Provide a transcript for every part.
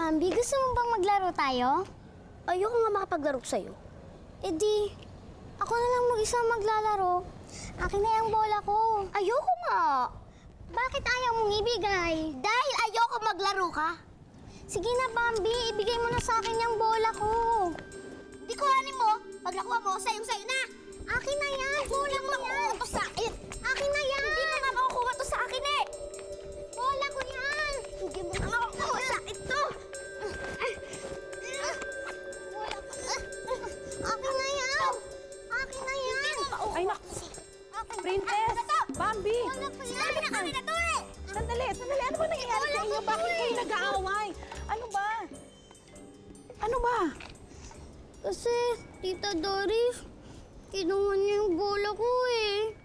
Bambi, gusto mo bang maglaro tayo? Ayoko nga makapaglaro sa'yo. Eh di, ako na lang mag-isa maglalaro. Akin na yung bola ko. Ayoko nga. Bakit ayaw mong ibigay? Dahil ayoko maglaro ka. Sige na, Bambi. Ibigay mo na sa akin yung bola ko. Di kuhanin mo. Pag nakuha mo, sa'yo na. Akin na yan. Bola ko yan. Ito sa akin. Akin na yan. Hindi mo nga makukuha to sa akin eh. Bola ko yan. Hindi mo nga makukuha sa akin to. Bola ko. Akin na yan. Akin na yan. Ay, naku! Princess! Bambi! Bola ko yan. Sinabi na kami na to eh. Sandali! Ano ba nangyayari sa inyo? Bakit kayo nag-aaway? Ano ba? Ano ba? Kasi, Tita Doris, kinuha niya yung bola ko eh.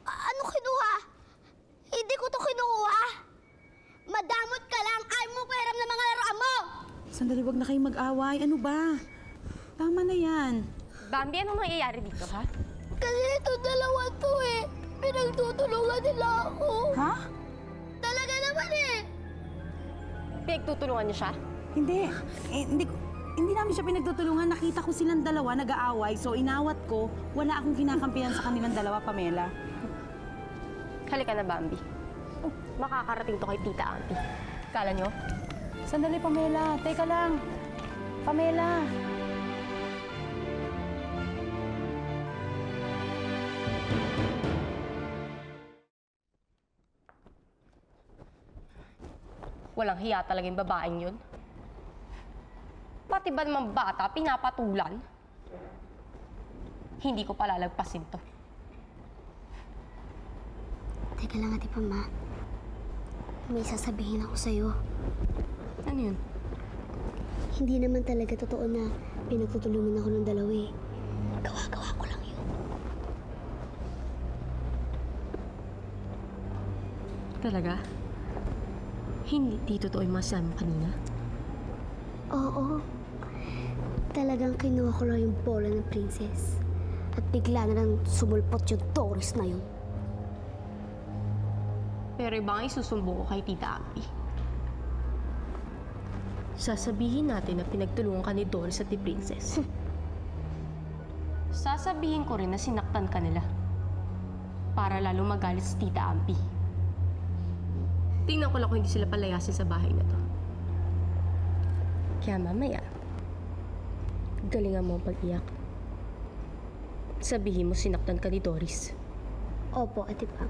Ano kinuha? Hindi ko to kinuha. Madamot ka lang. Ayaw mo pahiram ng mga laruan mo. Sandali, wag na kayong mag-away. Ano ba? Tama na yan. Bambi, anong nangyayari dito, ha? Kasi ito dalawa to eh. Pinagtutulungan nila ako. Ha? Talaga naman eh. Pinagtutulungan niyo siya? Hindi. Hindi namin siya pinagtutulungan. Nakita ko silang dalawa nag-aaway. So, inawat ko. Wala akong kinakampihan sa kanilang dalawa, Pamela. Halika na, Bambi. Makakarating to kay Tita Auntie. Kala niyo? Sandali, Pamela. Teka lang. Pamela. Walang hiya talaga yung babaeng yun. Pati ba naman bata, pinapatulan? Hindi ko palalagpasin to. Teka lang, Ate Pama. May sasabihin ako sa'yo. Ano yun? Hindi naman talaga totoo na pinagtutulungan ako ng dalawa eh. Gawa-gawa ko lang yun. Talaga? Hindi totoo yung masabi mo kanina? Oo. Talagang kinuha ko lang yung bola ng princess. At bigla na lang sumulpot yung Doris na yun. Pero iba nga isusumbong ko kay Tita Auntie. Sasabihin natin na pinagtulungan ka ni Doris at ni Princess. Sasabihin ko rin na sinaktan ka nila. Para lalo magalit si Tita Auntie. Tingnan ko lang kung hindi sila palayasin sa bahay na to. Kaya mamaya, galingan mo ang pag-iyak. Sabihin mo sinaktan ka ni Doris. Opo, Ate Pam.